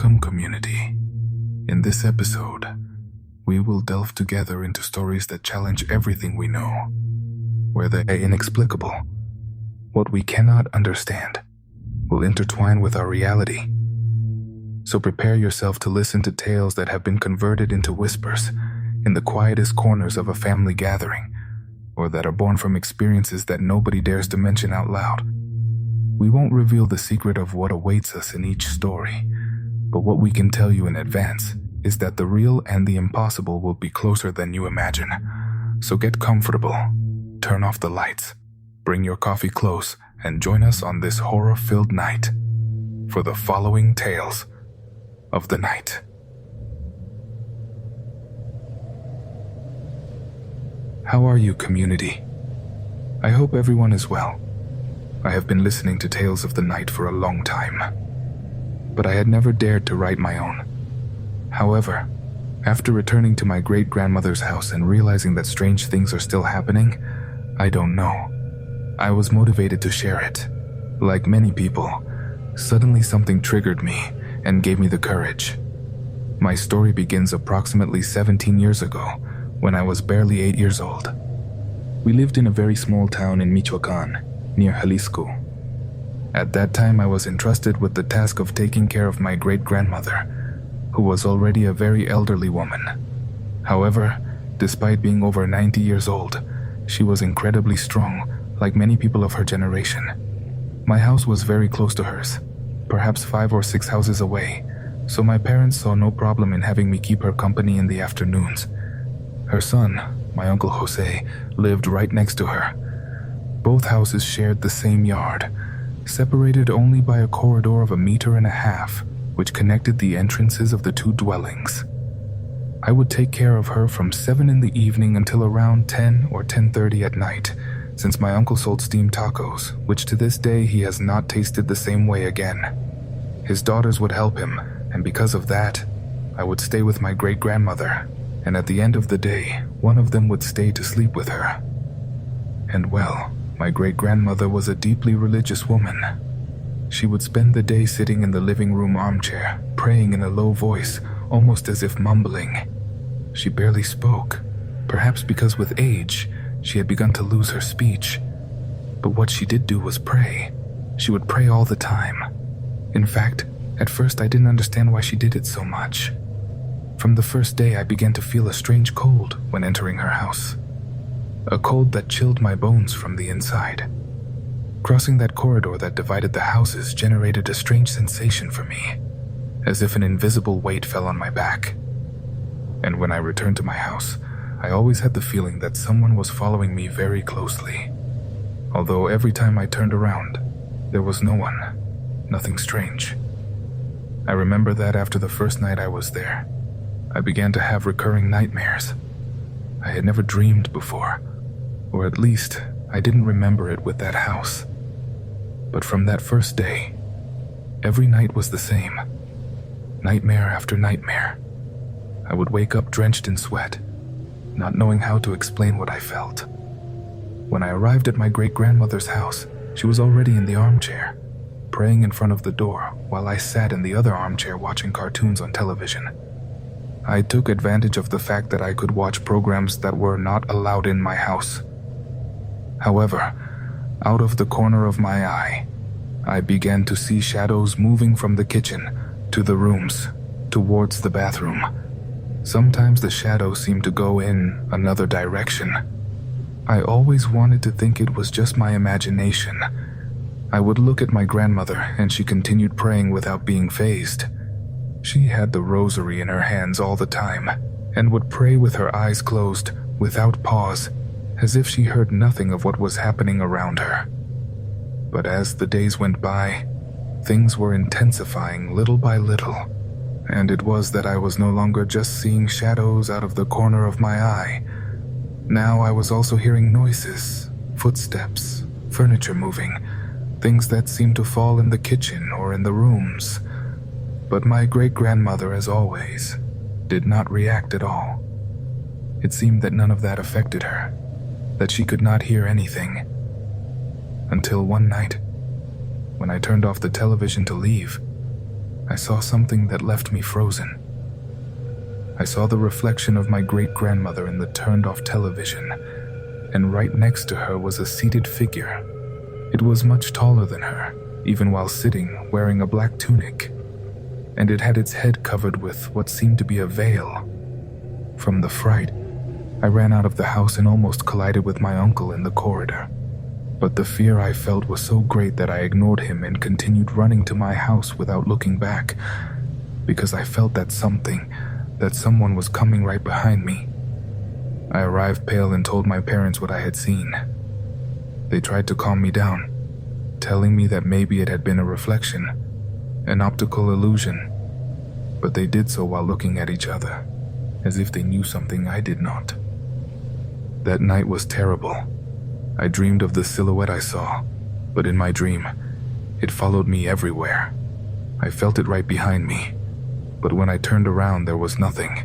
Welcome, community. In this episode, we will delve together into stories that challenge everything we know, where the inexplicable, what we cannot understand, will intertwine with our reality. So prepare yourself to listen to tales that have been converted into whispers in the quietest corners of a family gathering, or that are born from experiences that nobody dares to mention out loud. We won't reveal the secret of what awaits us in each story, but what we can tell you in advance is that the real and the impossible will be closer than you imagine. So get comfortable, turn off the lights, bring your coffee close, and join us on this horror-filled night for the following tales of the night. How are you, community? I hope everyone is well. I have been listening to tales of the night for a long time, but I had never dared to write my own. However, after returning to my great-grandmother's house and realizing that strange things are still happening, I don't know. I was motivated to share it. Like many people, suddenly something triggered me and gave me the courage. My story begins approximately 17 years ago, when I was barely 8 years old. We lived in a very small town in Michoacan, near Jalisco. At that time, I was entrusted with the task of taking care of my great-grandmother, who was already a very elderly woman. However, despite being over 90 years old, she was incredibly strong, like many people of her generation. My house was very close to hers, perhaps 5 or 6 houses away, so my parents saw no problem in having me keep her company in the afternoons. Her son, my Uncle Jose, lived right next to her. Both houses shared the same yard, separated only by a corridor of 1.5 meters, which connected the entrances of the two dwellings. I would take care of her from 7 in the evening until around 10 or 10:30 at night, since my uncle sold steamed tacos, which to this day he has not tasted the same way again. His daughters would help him, and because of that, I would stay with my great-grandmother, and at the end of the day, one of them would stay to sleep with her. And well, my great-grandmother was a deeply religious woman. She would spend the day sitting in the living room armchair, praying in a low voice, almost as if mumbling. She barely spoke, perhaps because with age, she had begun to lose her speech. But what she did do was pray. She would pray all the time. In fact, at first I didn't understand why she did it so much. From the first day, I began to feel a strange cold when entering her house. A cold that chilled my bones from the inside. Crossing that corridor that divided the houses generated a strange sensation for me, as if an invisible weight fell on my back. And when I returned to my house, I always had the feeling that someone was following me very closely. Although every time I turned around, there was no one, nothing strange. I remember that after the first night I was there, I began to have recurring nightmares. I had never dreamed before, or at least I didn't remember it with that house. But from that first day, every night was the same. Nightmare after nightmare. I would wake up drenched in sweat, not knowing how to explain what I felt. When I arrived at my great-grandmother's house, she was already in the armchair, praying in front of the door while I sat in the other armchair watching cartoons on television. I took advantage of the fact that I could watch programs that were not allowed in my house. However, out of the corner of my eye, I began to see shadows moving from the kitchen to the rooms, towards the bathroom. Sometimes the shadows seemed to go in another direction. I always wanted to think it was just my imagination. I would look at my grandmother and she continued praying without being fazed. She had the rosary in her hands all the time and would pray with her eyes closed, without pause, as if she heard nothing of what was happening around her. But as the days went by, things were intensifying little by little, and it was that I was no longer just seeing shadows out of the corner of my eye. Now I was also hearing noises, footsteps, furniture moving, things that seemed to fall in the kitchen or in the rooms. But my great-grandmother, as always, did not react at all. It seemed that none of that affected her, that she could not hear anything. Until one night, when I turned off the television to leave, I saw something that left me frozen. I saw the reflection of my great-grandmother in the turned-off television, and right next to her was a seated figure. It was much taller than her, even while sitting, wearing a black tunic, and it had its head covered with what seemed to be a veil. From the fright, I ran out of the house and almost collided with my uncle in the corridor. But the fear I felt was so great that I ignored him and continued running to my house without looking back, because I felt that someone was coming right behind me. I arrived pale and told my parents what I had seen. They tried to calm me down, telling me that maybe it had been a reflection, an optical illusion, but they did so while looking at each other, as if they knew something I did not. That night was terrible. I dreamed of the silhouette I saw, but in my dream, it followed me everywhere. I felt it right behind me, but when I turned around there was nothing,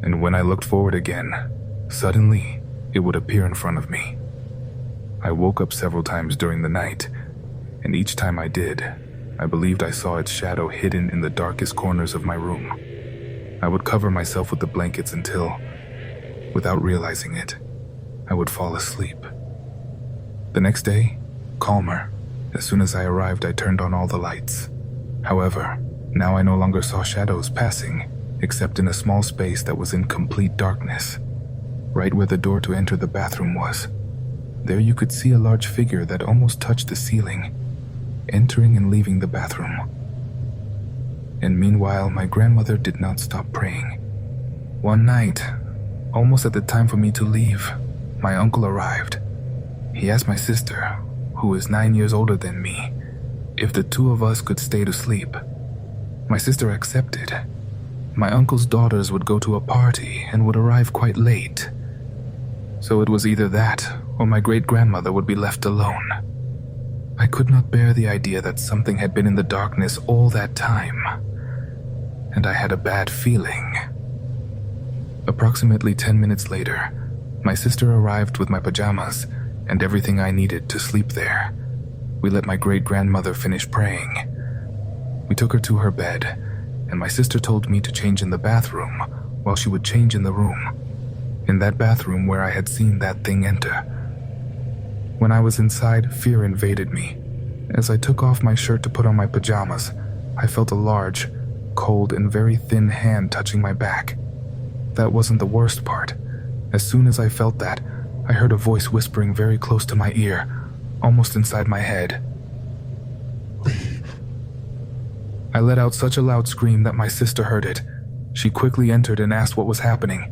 and when I looked forward again, suddenly it would appear in front of me. I woke up several times during the night, and each time I did, I believed I saw its shadow hidden in the darkest corners of my room. I would cover myself with the blankets until, without realizing it, I would fall asleep. The next day, calmer. As soon as I arrived, I turned on all the lights. However, now I no longer saw shadows passing, except in a small space that was in complete darkness. Right where the door to enter the bathroom was, there you could see a large figure that almost touched the ceiling, entering and leaving the bathroom. And meanwhile, my grandmother did not stop praying. One night, almost at the time for me to leave, my uncle arrived. He asked my sister, who is 9 years older than me, if the two of us could stay to sleep. My sister accepted. My uncle's daughters would go to a party and would arrive quite late. So it was either that or my great-grandmother would be left alone. I could not bear the idea that something had been in the darkness all that time, and I had a bad feeling. Approximately 10 minutes later, my sister arrived with my pajamas and everything I needed to sleep there. We let my great-grandmother finish praying. We took her to her bed, and my sister told me to change in the bathroom while she would change in the room, in that bathroom where I had seen that thing enter. When I was inside, fear invaded me. As I took off my shirt to put on my pajamas, I felt a large, cold, and very thin hand touching my back. That wasn't the worst part. As soon as I felt that, I heard a voice whispering very close to my ear, almost inside my head. I let out such a loud scream that my sister heard it. She quickly entered and asked what was happening.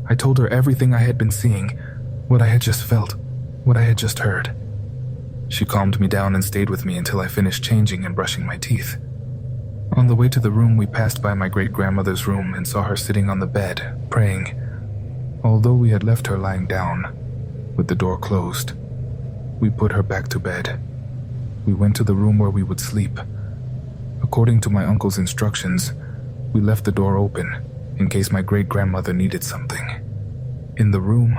I told her everything I had been seeing, what I had just felt, what I had just heard. She calmed me down and stayed with me until I finished changing and brushing my teeth. On the way to the room, we passed by my great-grandmother's room and saw her sitting on the bed, praying. Although we had left her lying down, with the door closed, we put her back to bed. We went to the room where we would sleep. According to my uncle's instructions, we left the door open in case my great-grandmother needed something. In the room,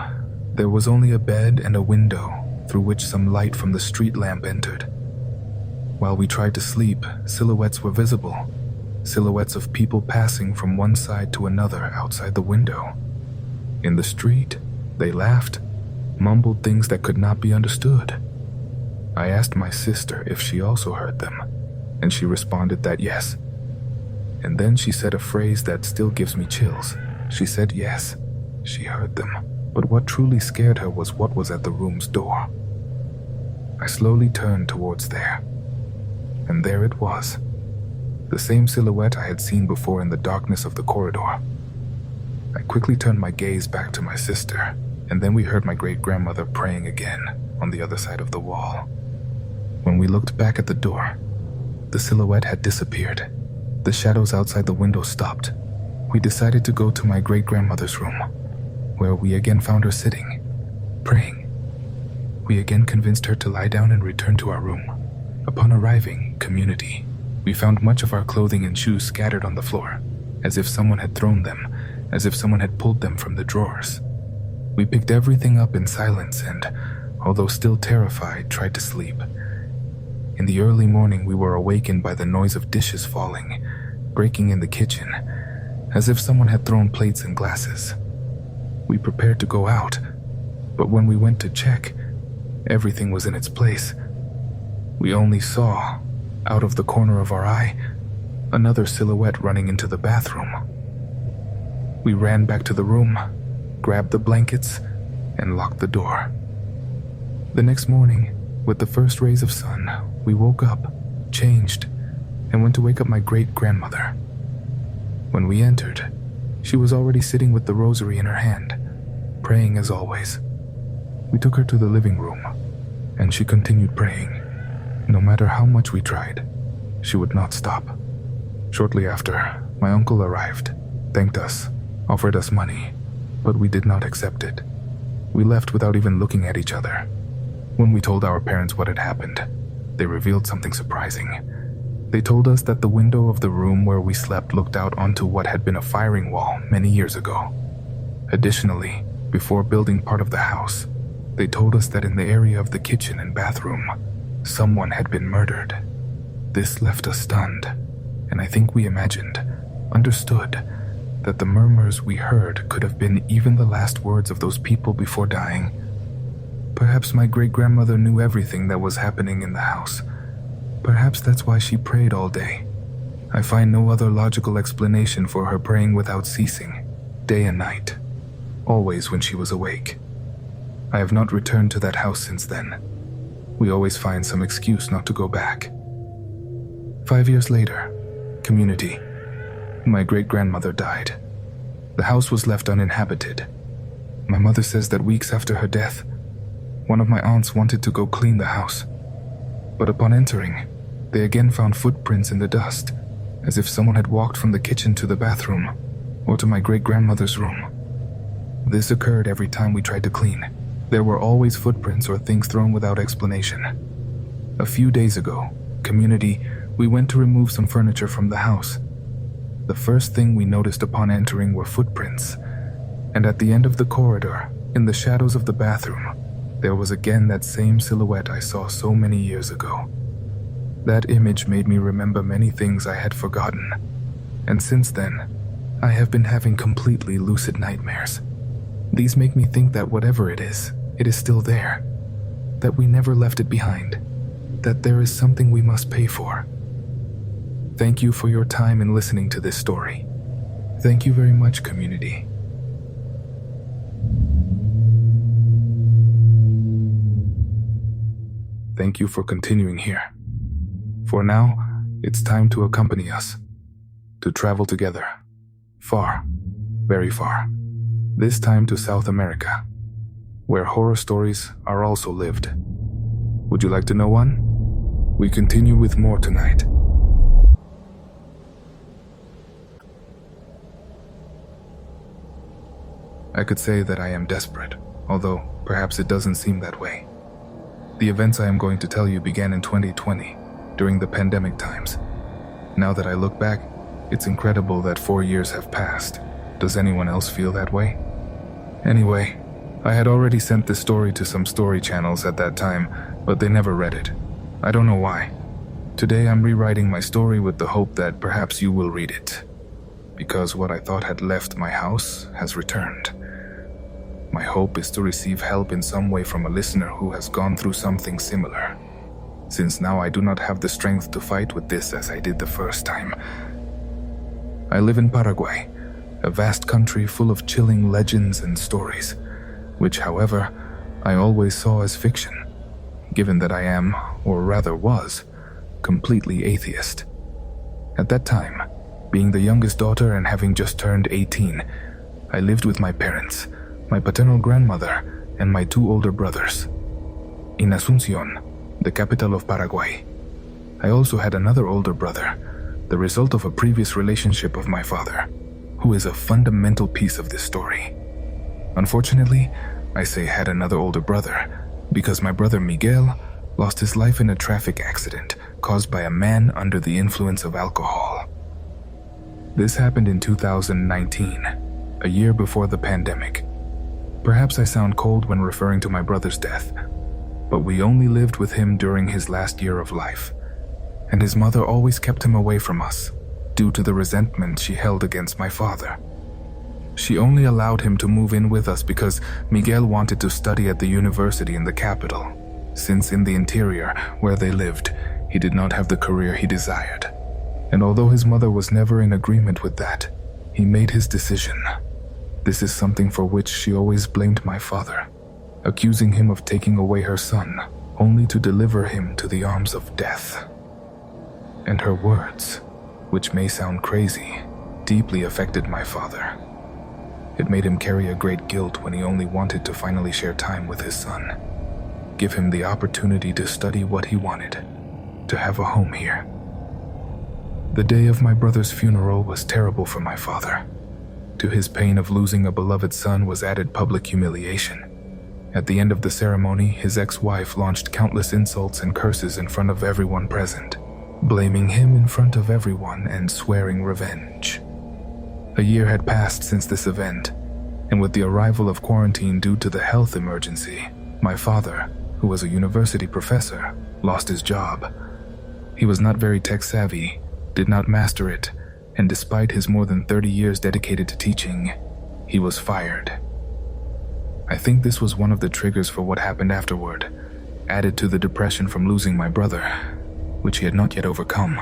there was only a bed and a window through which some light from the street lamp entered. While we tried to sleep, silhouettes were visible, silhouettes of people passing from one side to another outside the window. In the street, they laughed, mumbled things that could not be understood. I asked my sister if she also heard them, and she responded that yes. And then she said a phrase that still gives me chills. She said yes, she heard them, but what truly scared her was what was at the room's door. I slowly turned towards there, and there it was, the same silhouette I had seen before in the darkness of the corridor. I quickly turned my gaze back to my sister, and then we heard my great-grandmother praying again on the other side of the wall. When we looked back at the door, the silhouette had disappeared. The shadows outside the window stopped. We decided to go to my great-grandmother's room, where we again found her sitting, praying. We again convinced her to lie down and return to our room. Upon arriving, community, we found much of our clothing and shoes scattered on the floor, as if someone had thrown them, as if someone had pulled them from the drawers. We picked everything up in silence and, although still terrified, tried to sleep. In the early morning, we were awakened by the noise of dishes falling breaking in the kitchen, as if someone had thrown plates and glasses. We prepared to go out, but when we went to check, everything was in its place. We only saw, out of the corner of our eye, another silhouette running into the bathroom. We ran back to the room, grabbed the blankets, and locked the door. The next morning, with the first rays of sun, we woke up, changed, and went to wake up my great-grandmother. When we entered, she was already sitting with the rosary in her hand, praying as always. We took her to the living room, and she continued praying. No matter how much we tried, she would not stop. Shortly after, my uncle arrived, thanked us, offered us money, but we did not accept it. We left without even looking at each other. When we told our parents what had happened, they revealed something surprising. They told us that the window of the room where we slept looked out onto what had been a firing wall many years ago. Additionally, before building part of the house, they told us that in the area of the kitchen and bathroom, someone had been murdered. This left us stunned, and I think we imagined, understood, that the murmurs we heard could have been even the last words of those people before dying. Perhaps my great-grandmother knew everything that was happening in the house. Perhaps that's why she prayed all day. I find no other logical explanation for her praying without ceasing, day and night, always when she was awake. I have not returned to that house since then. We always find some excuse not to go back. 5 years later, community. My great-grandmother died. The house was left uninhabited. My mother says that weeks after her death, one of my aunts wanted to go clean the house. But upon entering, they again found footprints in the dust, as if someone had walked from the kitchen to the bathroom, or to my great-grandmother's room. This occurred every time we tried to clean. There were always footprints or things thrown without explanation. A few days ago, community, we went to remove some furniture from the house. The first thing we noticed upon entering were footprints, and at the end of the corridor, in the shadows of the bathroom, there was again that same silhouette I saw so many years ago. That image made me remember many things I had forgotten, and since then, I have been having completely lucid nightmares. These make me think that whatever it is still there, that we never left it behind, that there is something we must pay for. Thank you for your time in listening to this story. Thank you very much, community. Thank you for continuing here. For now, it's time to accompany us, to travel together, far, very far, this time to South America, where horror stories are also lived. Would you like to know one? We continue with more tonight. I could say that I am desperate, although perhaps it doesn't seem that way. The events I am going to tell you began in 2020, during the pandemic times. Now that I look back, it's incredible that 4 years have passed. Does anyone else feel that way? Anyway, I had already sent this story to some story channels at that time, but they never read it. I don't know why. Today I'm rewriting my story with the hope that perhaps you will read it, because what I thought had left my house has returned. My hope is to receive help in some way from a listener who has gone through something similar, since now I do not have the strength to fight with this as I did the first time. I live in Paraguay, a vast country full of chilling legends and stories, which, however, I always saw as fiction, given that I am, or rather was, completely atheist. At that time, being the youngest daughter and having just turned 18, I lived with my parents, my paternal grandmother, and my 2 older brothers. In Asunción, the capital of Paraguay. I also had another older brother, the result of a previous relationship of my father, who is a fundamental piece of this story. Unfortunately, I say had another older brother, because my brother Miguel lost his life in a traffic accident caused by a man under the influence of alcohol. This happened in 2019, a year before the pandemic. Perhaps I sound cold when referring to my brother's death, but we only lived with him during his last year of life, and his mother always kept him away from us. due to the resentment she held against my father. She only allowed him to move in with us because Miguel wanted to study at the university in the capital, since in the interior, where they lived, he did not have the career he desired. And although his mother was never in agreement with that, he made his decision. This is something for which she always blamed my father, accusing him of taking away her son, only to deliver him to the arms of death. And her words, which may sound crazy, deeply affected my father. It made him carry a great guilt when he only wanted to finally share time with his son, give him the opportunity to study what he wanted, to have a home here. The day of my brother's funeral was terrible for my father. To his pain of losing a beloved son was added public humiliation. At the end of the ceremony, his ex-wife launched countless insults and curses in front of everyone present, blaming him in front of everyone and swearing revenge. A year had passed since this event, and with the arrival of quarantine due to the health emergency, my father, who was a university professor, lost his job. He was not very tech-savvy, did not master it, and despite his more than 30 years dedicated to teaching, he was fired. I think this was one of the triggers for what happened afterward, added to the depression from losing my brother, which he had not yet overcome.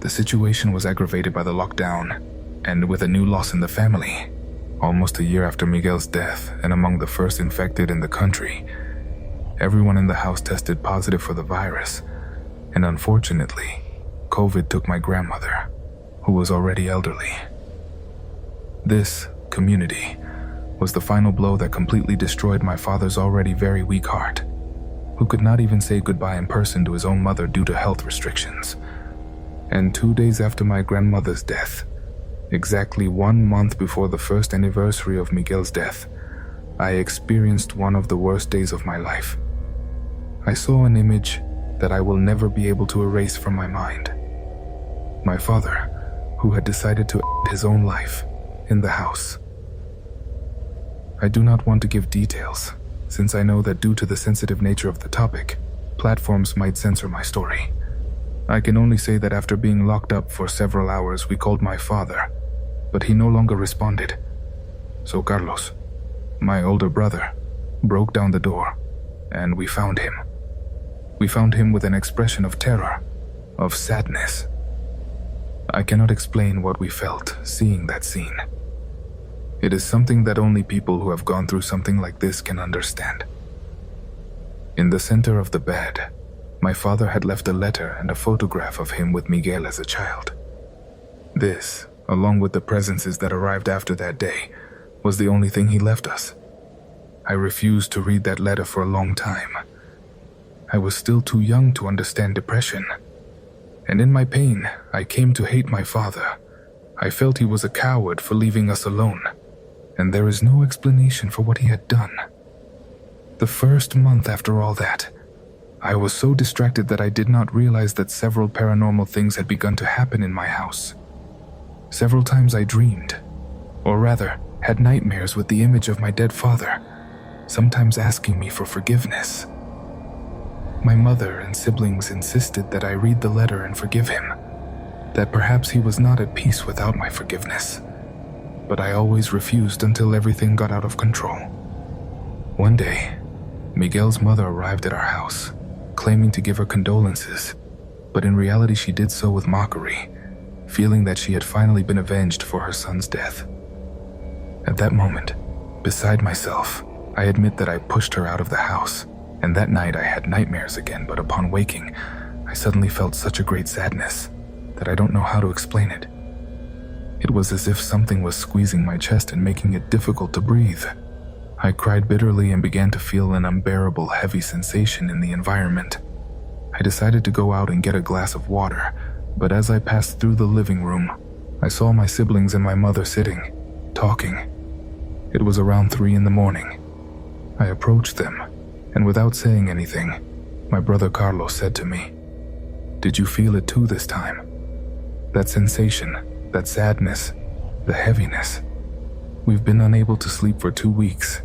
The situation was aggravated by the lockdown, and with a new loss in the family, almost a year after Miguel's death and among the first infected in the country, everyone in the house tested positive for the virus, and unfortunately, COVID took my grandmother, who was already elderly. This community was the final blow that completely destroyed my father's already very weak heart, who could not even say goodbye in person to his own mother due to health restrictions. And 2 days after my grandmother's death, exactly 1 month before the first anniversary of Miguel's death, I experienced one of the worst days of my life. I saw an image that I will never be able to erase from my mind. My father, who had decided to end his own life in the house. I do not want to give details, since I know that due to the sensitive nature of the topic, platforms might censor my story. I can only say that after being locked up for several hours, we called my father, but he no longer responded. So Carlos, my older brother, broke down the door, and we found him. We found him with an expression of terror, of sadness. I cannot explain what we felt seeing that scene. It is something that only people who have gone through something like this can understand. In the center of the bed, my father had left a letter and a photograph of him with Miguel as a child. This, along with the presences that arrived after that day, was the only thing he left us. I refused to read that letter for a long time. I was still too young to understand depression. And in my pain, I came to hate my father. I felt he was a coward for leaving us alone, and there is no explanation for what he had done. The first month after all that, I was so distracted that I did not realize that several paranormal things had begun to happen in my house. Several times I dreamed, or rather, had nightmares with the image of my dead father, sometimes asking me for forgiveness. My mother and siblings insisted that I read the letter and forgive him, that perhaps he was not at peace without my forgiveness. But I always refused until everything got out of control. One day, Miguel's mother arrived at our house, claiming to give her condolences, but in reality she did so with mockery, feeling that she had finally been avenged for her son's death. At that moment, beside myself, I admit that I pushed her out of the house, and that night I had nightmares again, but upon waking, I suddenly felt such a great sadness that I don't know how to explain it. It was as if something was squeezing my chest and making it difficult to breathe. I cried bitterly and began to feel an unbearable heavy sensation in the environment. I decided to go out and get a glass of water, but as I passed through the living room, I saw my siblings and my mother sitting, talking. It was around 3 a.m. I approached them, and without saying anything, my brother Carlos said to me, "Did you feel it too this time? That sensation, that sadness, the heaviness. We've been unable to sleep for 2 weeks,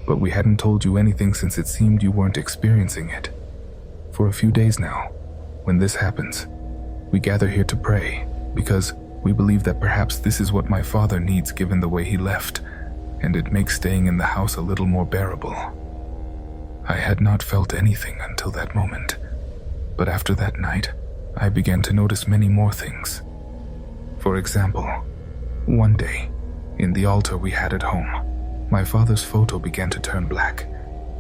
but we hadn't told you anything since it seemed you weren't experiencing it. For a few days now, when this happens, we gather here to pray, because we believe that perhaps this is what my father needs given the way he left, and it makes staying in the house a little more bearable. I had not felt anything until that moment, but after that night, I began to notice many more things. For example, one day, in the altar we had at home, my father's photo began to turn black,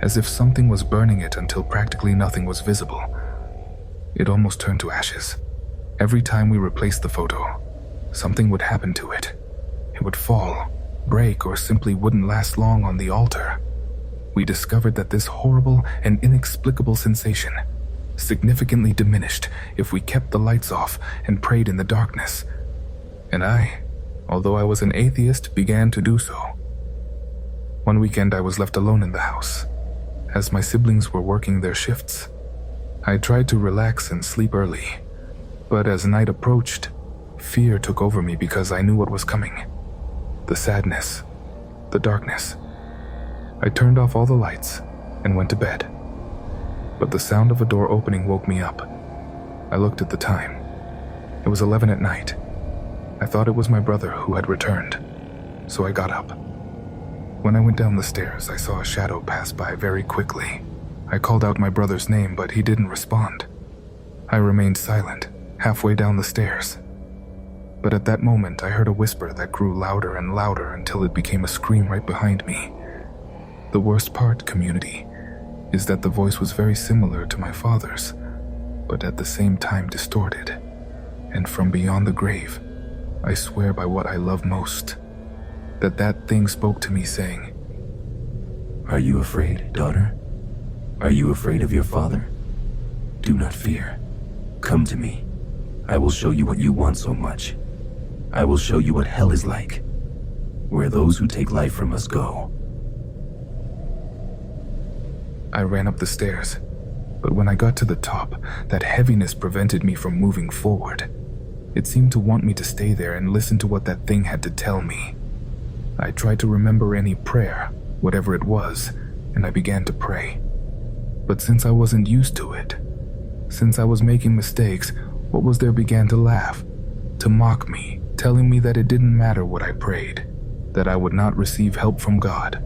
as if something was burning it until practically nothing was visible. It almost turned to ashes. Every time we replaced the photo, something would happen to it. It would fall, break, or simply wouldn't last long on the altar. We discovered that this horrible and inexplicable sensation significantly diminished if we kept the lights off and prayed in the darkness. And I, although I was an atheist, began to do so. One weekend I was left alone in the house, as my siblings were working their shifts. I tried to relax and sleep early, but as night approached, fear took over me because I knew what was coming. The sadness, the darkness. I turned off all the lights and went to bed. But the sound of a door opening woke me up. I looked at the time. It was 11 at night. I thought it was my brother who had returned, so I got up. When I went down the stairs, I saw a shadow pass by very quickly. I called out my brother's name, but he didn't respond. I remained silent, halfway down the stairs. But at that moment, I heard a whisper that grew louder and louder until it became a scream right behind me. The worst part, community, is that the voice was very similar to my father's, but at the same time distorted. And from beyond the grave, I swear by what I love most, that thing spoke to me saying, "Are you afraid, daughter? Are you afraid of your father? Do not fear. Come to me. I will show you what you want so much. I will show you what hell is like, where those who take life from us go." I ran up the stairs, but when I got to the top, that heaviness prevented me from moving forward. It seemed to want me to stay there and listen to what that thing had to tell me. I tried to remember any prayer, whatever it was, and I began to pray. But since I wasn't used to it, since I was making mistakes, what was there began to laugh, to mock me, telling me that it didn't matter what I prayed, that I would not receive help from God,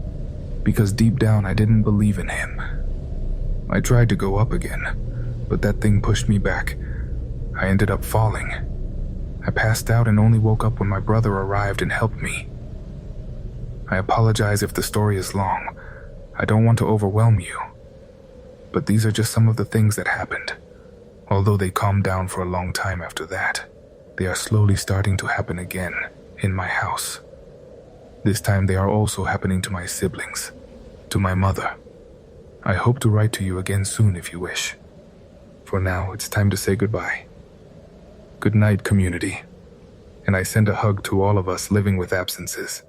because deep down I didn't believe in Him. I tried to go up again, but that thing pushed me back. I ended up falling. I passed out and only woke up when my brother arrived and helped me. I apologize if the story is long. I don't want to overwhelm you. But these are just some of the things that happened. Although they calmed down for a long time after that, they are slowly starting to happen again in my house. This time they are also happening to my siblings, to my mother. I hope to write to you again soon if you wish. For now, it's time to say goodbye. Good night, community. And I send a hug to all of us living with absences.